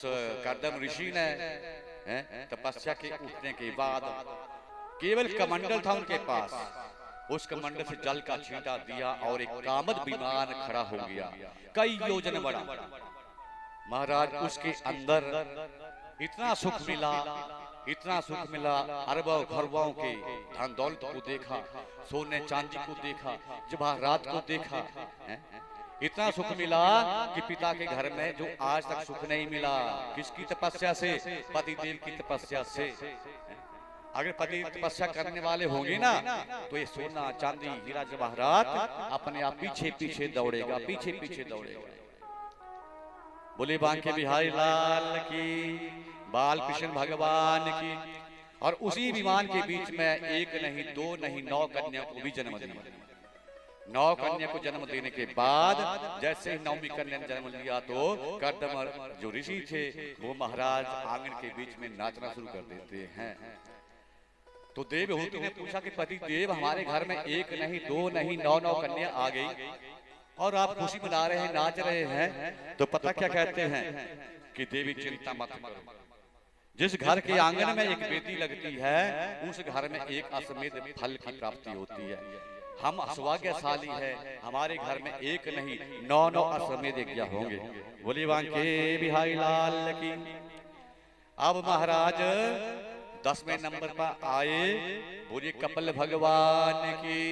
कर्दम ऋषि ने तपस्या के उठने के बाद केवल कमंडल था उनके पास, उस कमंडल से जल का छींटा दिया और एक कामद विमान खड़ा हो गया, कई योजन बड़ा। महाराज उसके अंदर इतना सुख मिला, इतना सुख मिला, अरबों खरबों के धन दौलत को देखा, सोने चांदी को देखा, जवाहरात को देखा, इतना सुख मिला कि पिता के घर में जो आज तक सुख नहीं मिला। किसकी तपस्या से? पतिदेव की तपस्या से। अगर पति तपस्या करने वाले होंगे ना तो ये सोना चांदी हीरा जवाहरात अपने आप पीछे पीछे दौड़ेगा, पीछे पीछे दौड़ेगा। बोले बांके बिहारी लाल की, बाल कृष्ण भगवान की। और उसी विमान के बीच में एक नहीं, दो नहीं, 9 कन्या को भी जन्म दिया। 9 कन्या को जन्म देने के बाद जैसे ही 9वीं कन्या ने जन्म लिया तो कर्दम जो ऋषि थे वो महाराज आंगन के बीच में नाचना शुरू कर देते हैं। तो देवहूति ने पूछा कि पति देव, हमारे घर में एक नहीं, दो नहीं, 9 कन्या आ गई और आप खुशी मना रहे हैं, नाच रहे हैं। तो पता क्या कहते हैं कि देवी चिंता मत करो, जिस घर के आंगन में एक बेटी लगती है उस घर में एक अश्वमेध फल की प्राप्ति होती है। हम सौभाग्यशाली है, हमारे घर में एक नहीं 9 अश्वमेध यज्ञ होंगे। बोली बांके बिहारी लाल की। अब महाराज 10वें नंबर पर आए, बोलिए कपिल भगवान की।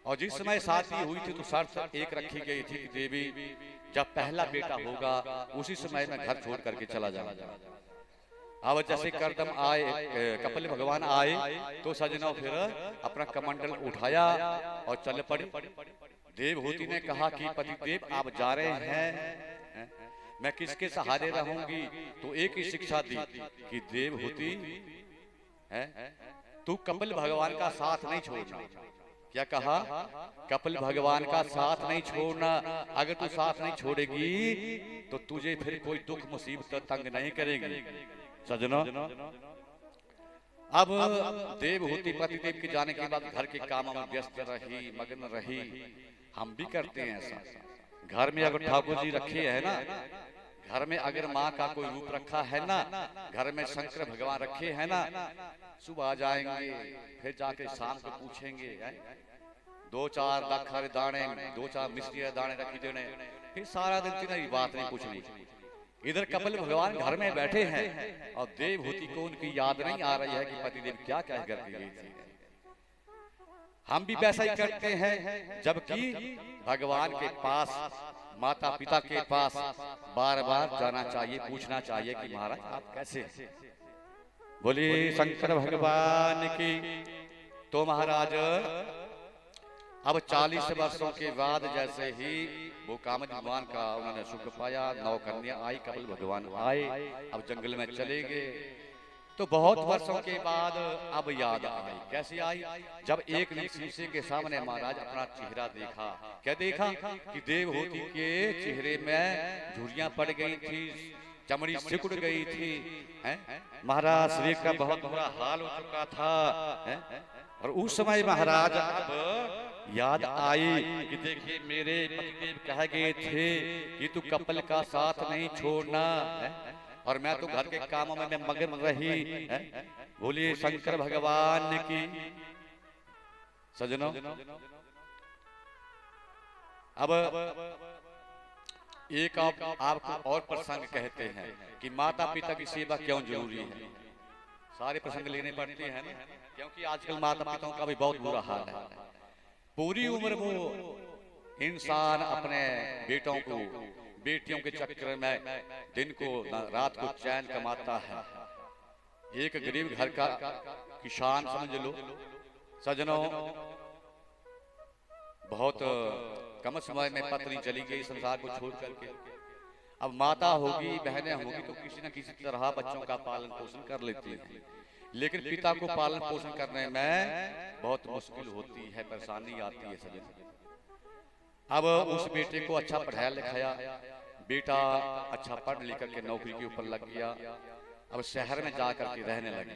और जिस समय शादी हुई थी तो शर्त एक रखी गई थी कि देवी जब पहला बेटा होगा उसी समय में घर छोड़ करके चला जाऊंगा। अब जैसे कर्दम आए, कपिल भगवान आए तो सजनों फिर अपना कमंडल उठाया और चल पड़ी। देवहूति ने कहा कि पति देव आप जा रहे हैं, मैं किसके सहारे रहूंगी? तो एक ही शिक्षा दी कि देवहूति तू कपिल भगवान का साथ नहीं छोड़ना। क्या कहा? कपिल भगवान का साथ नहीं छोड़ना। अगर तू साथ नहीं छोड़ेगी तो तुझे फिर कोई दुख मुसीबत तंग नहीं करेगी। सजनों, अब देवहूति पतिदेव के जाने के बाद घर के कामों में व्यस्त रही, मग्न रही। हम भी करते हैं ऐसा। घर में अगर ठाकुर जी रखे हैं ना, घर में अगर माँ का कोई रूप रखा है ना, घर में शंकर भगवान रखे हैं ना, सुबह जाएंगे फिर जाके शाम को पूछेंगे, 2-4 दाखर दाने, 2-4 मिश्री दाने रखी देने, फिर सारा दिन तेरी बात नहीं पूछनी। इधर कपिल भगवान घर में बैठे हैं और देवहूति को उनकी याद नहीं आ रही है कि पतिदेव क्या कह कर गई थी। हम भी वैसा ही करते हैं, जबकि भगवान के पास, माता पिता के पास बार बार जाना चाहिए, पूछना चाहिए कि महाराज आप कैसे हैं। बोलिए शंकर भगवान की। तो महाराज अब 40 वर्षों के बाद जैसे ही वो कामद विमान का उन्होंने सुख पाया, 9 कन्या आई, कपिल भगवान आए, अब जंगल में चले गए। तो बहुत वर्षों के बाद अब याद आई। कैसी आई? जब एक ने शीशे के सामने महाराज अपना चेहरा देखा। क्या देखा? कि देवहूति के चेहरे में झुर्रियां पड़ गई थी, चमड़ी सिकुड़ गई थी। महाराज शरीर का बहुत बुरा हाल हो चुका था। और उस समय महाराज अब याद आई कि देखिए मेरे पतिदेव कह गए थे कि तू कपिल का साथ नहीं छोड़ना, और मैं तो घर के कामों में मग्न रही। बोलिए शंकर भगवान की। सजनों, अब एक आपको और प्रसंग कहते हैं कि माता पिता की सेवा क्यों जरूरी है। सारे प्रसंग लेने पड़ते हैं ना, क्योंकि आजकल माता पिताओं का भी बहुत बुरा हाल है। पूरी उम्र वो इंसान अपने बेटों को, बेटियों के चक्कर में दिन को रात को चैन कमाता है। एक गरीब घर का किसान समझ लो। सजनों, बहुत कम समय में पत्नी चली गई संसार को छोड़ करके। अब माता होगी, बहनें होगी तो किसी न किसी तरह बच्चों का पालन पोषण कर लेती हैं, लेकिन पिता को पालन पोषण करने में बहुत मुश्किल होती है, परेशानी आती है। सजन, अब उस बेटे को अच्छा पढ़ाया लिखाया, बेटा अच्छा पढ़ लिख करके नौकरी के ऊपर लग गया। अब शहर में जाकर के रहने लगे।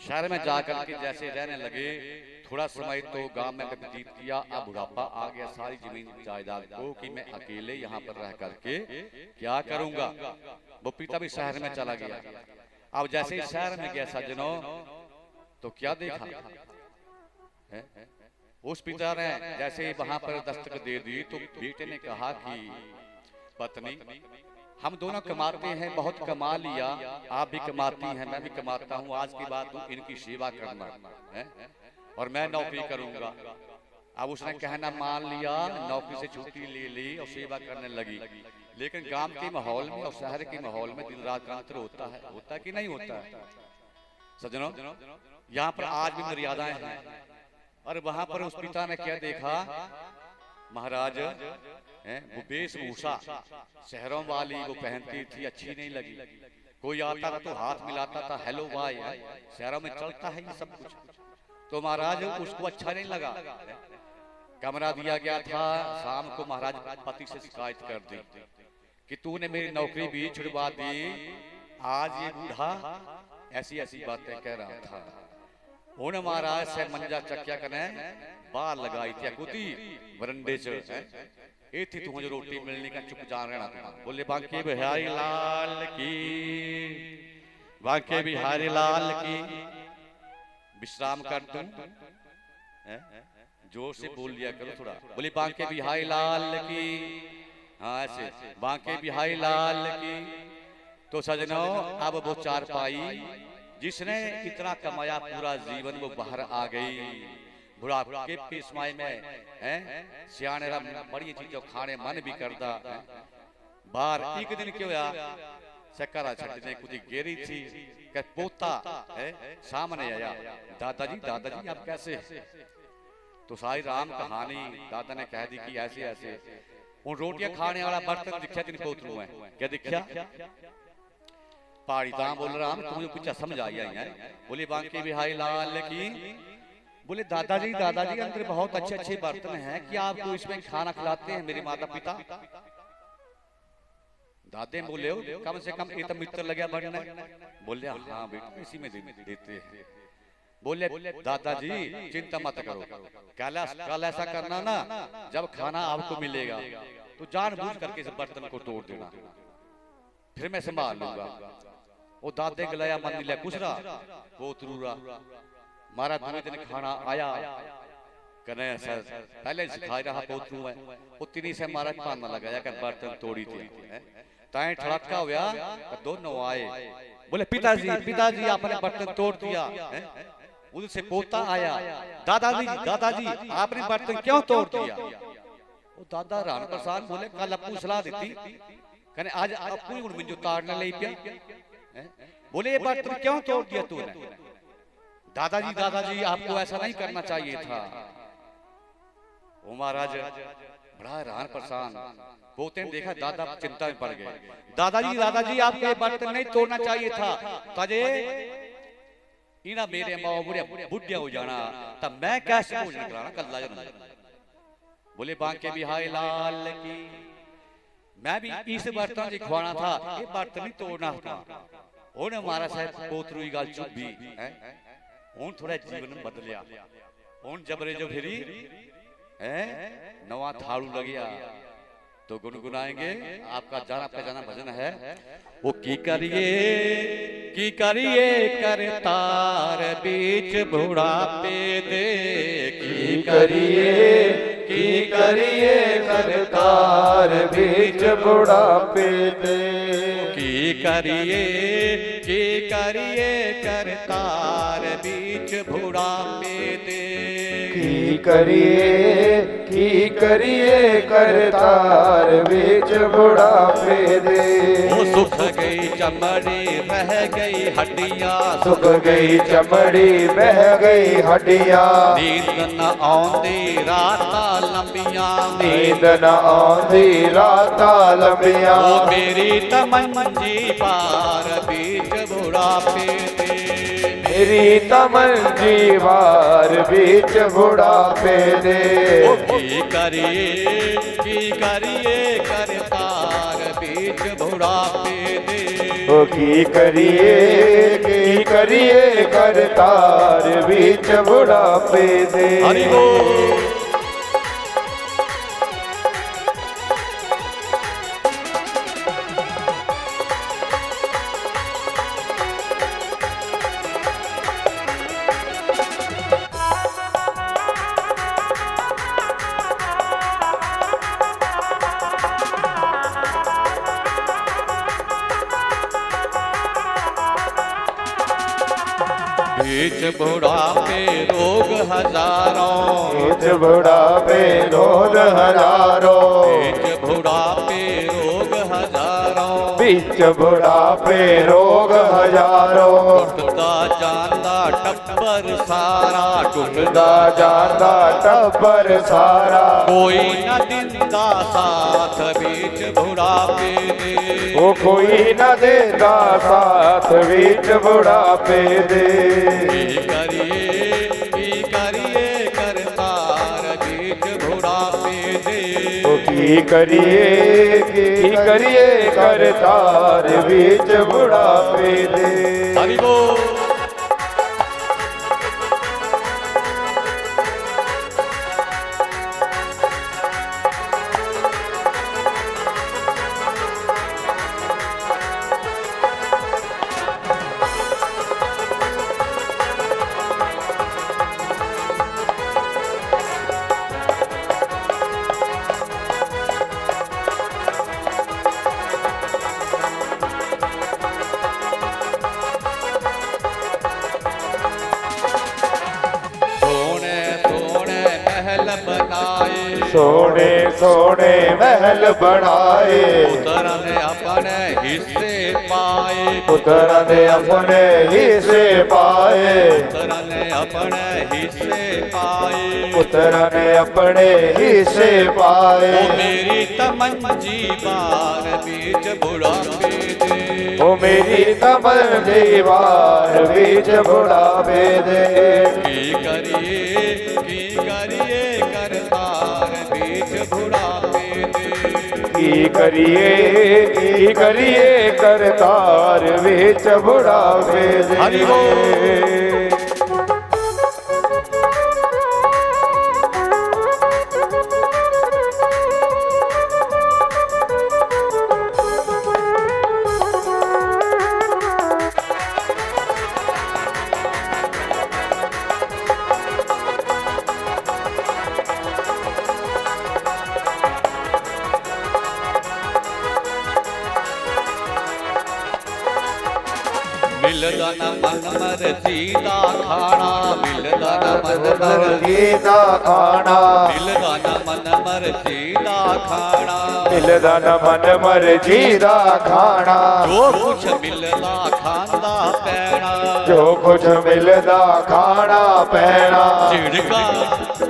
शहर में जाकर के जैसे रहने लगे, थोड़ा समय तो गांव में व्यतीत किया, अब बुढ़ापा आ गया, सारी जमीन जायदाद को कि मैं अकेले यहाँ पर रह करके क्या करूंगा। वो पिता भी शहर में चला गया। अब जैसे ही शहर में गया सज्जनों, तो क्या देखा है? उस पिता ने जैसे ही वहां पर दस्तक दे दी तो बेटे ने कहा कि पत्नी, हम दोनों कमाते हैं, बहुत कमा लिया, आप भी कमाती हैं, मैं भी कमाता हूँ, आज के बाद तुम इनकी सेवा करना है और मैं नौकरी करूंगा। अब उसने कहना मान लिया, नौकरी से छुट्टी ले ली और सेवा करने लगी। लेकिन गांव के माहौल में और शहर के माहौल में दिन रात का अंतर होता है कि नहीं होता है सज्जनों? यहाँ पर आज भी मर्यादाएं हैं। और वहां पर उस पिता ने क्या देखा, महाराज वो वेशभूषा शहरों वाली वो पहनती थी, अच्छी नहीं लगी। कोई आता था तो हाथ मिलाता था, हेलो भाई, शहरों में चलता है ये सब कुछ। तो महाराज उसको अच्छा नहीं लगा। कमरा दिया गया था, शाम को महाराज पति से शिकायत कर दी कि तूने मेरी नौकरी भी छुड़वा दी, आज ये बूढ़ा ऐसी ऐसी बातें कह रहा था। उन्हें महाराज से मंजा चक्या कने बाहर लगाई थी कुती वरंडे च ए थी तू मुझे रोटी मिलने का चुप जान रहना था। बोले बांके बिहारी लाल की, बांके बिहारी लाल की। विश्राम कर तुम, जोर से बोल लिया करो थोड़ा। बोले बांके बिहारी लाल की, हाँ ऐसे बांके बिहारी लाल की। तो सजनों अब वो चारपाई जिसने इतना कमाया पूरा जीवन वो बाहर आ गई। बुढ़ापे के समय में सियाने बड़ी चीजों खाने मन भी करता। बाहर एक दिन क्यों या चक्करा छटने कुछ गेरी थी कि पोता सामने आया, दादाजी आप कैसे? तो सारी राम कहानी दादा ने कह दी कि ऐसे ऐसे। उन रोटियां खाने वाला बर्तन दिखा तीन पोतरू है, क्या दिखा? पहाड़ी दाम बोल रहा तुम्हें कुछ समझ आई है? बोले बांके बिहारी लाल की। बोले दादाजी अंदर बहुत अच्छे अच्छे बर्तन हैं, क्या आपको इसमें खाना खिलाते हैं मेरे माता पिता? दादे बोले हो कम से कम एक मित्र लगे बनने। बोले हाँ बेटा इसी में देते हैं। बोले दादाजी चिंता मत करो, कल ऐसा करना ना, जब खाना आपको मिलेगा तो जानबूझ करके इस बर्तन को तोड़ देना, फिर मैं संभाल लूंगा। वो दादे गलाया मन ले कुछ रहा वो तुरूरा मारा। दूसरे दिन खाना आया कने सर पहले सिखा रहा पोतरू है, उतनी से मारा पाना लगाया कर बर्तन तोड़ी थी। ताए ठड़का हुआ दोनों आए। बोले पिताजी आपने बर्तन तोड़ दिया। उनसे पोता आया, दादाजी आपने बर्तन क्यों तोड़ दिया? वो दादा राम प्रसाद बोले कल अपू सलाह देती कने आज अपू उन मिंजो ताड़ने ले पिया। बोले ये बर्तन क्यों तोड़ दिया तूने? दादाजी आपको ऐसा नहीं करना चाहिए था। वो महाराज बड़ा हैरान परेशान, पोते ने देखा दादा चिंता में पड़ गए। दादाजी आपको ये बर्तन नहीं तोड़ना चाहिए था, तजे इना मेरे माँ बुढ़िया हो जाना तब मैं कैसे भोजन कराना कल्ला जरूर। बोले बांके बिहारी लाल की, मैं भी इस बर्तन जी खुआना था, ये बर्तन नहीं तोड़ना था। उन्हें हमारा साहब पोतरू की गल चुप भी उन थोड़ा जीवन बदलिया। उन जबरे जो फिरी नवा थाड़ू लग गया तो गुनगुनाएंगे। आपका जाना भजन है वो की करिए करतार बीच बुढ़ापे दे। की करिए करतार बीच बुढ़ापे दे। की करिए करतार बीच बुढ़ापे दे। की करिए करतार बीच बुढ़ापे दे। वो सुख गई चमड़ी रह गई हड्डियां, सुख गई चमड़ी बह गई हड्डियां। नींद न आंदी राता लंबियां, नींद न आंदी राता लंबियां। वो मेरी तमंजी पार बीच बुढ़ापे दे। मेरी तमंजी वार बीच बुढ़ापे दे। की करिए करतार बीच बुढ़ापे दे। ओ की करिए करतार बीच बुढ़ापे दे। हरि बोल। बीच बुढ़ापे रोग हजारों, बीच बुढ़ापे रोग हजारों, बीच बुढ़ापे रोग हजारों, बीच बुढ़ापे रोग हजारों। टुटदा जांदा टब्बर सारा, टुटदा जांदा टब्बर सारा, कोई न दिंदा साथ बीच बुढ़ापे दे। वो कोई न देता साथ बीच बुढ़ापे दे। की करिए करतार बीच बुढ़ापे दे। वो की करिए करतार बीच बुढ़ापे दे। हरि बोल। सोने सोने महल बनाए, पुत्र ने अपने हिस्से पाए, पुत्र ने अपने हिस्से पाए, पुत्र ने अपने हिस्से पाए, पुत्र ने अपने हिस्से पाए। ओ मेरी तमंजी बार बीच बुढ़ापे दे। ओ मेरी तमंजी बार बीच बुढ़ापे दे। की करिए करतार बीच बुढ़ापे दे। की करिए करतार बीच बुढ़ापे दे। हरि बोल। मिलदा न मन मर जीदा खाना, मिलदा न मन मर जीदा खाना, मिलदा न मन मर जीदा खाना, मिलदा न मन मर जीदा खाना। जो कुछ मिलदा खांदा पैना, जो कुछ मिलदा खाना पैना। चिड़का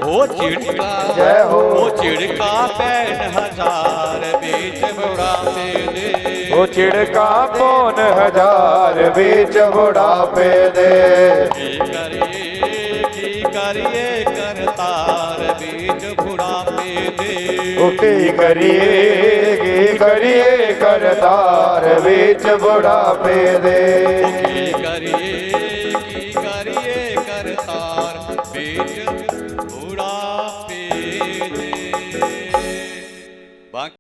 ओ चिड़का जय हो, ओ चिड़का पैन हजार बीच बुढ़ापे दे। ओ चिड़का पौन हजार बीच बुढ़ापे दे। की करिए करतार बीच बुढ़ापे दे। ओ की करिए करतार बीच बुढ़ापे दे। की करिए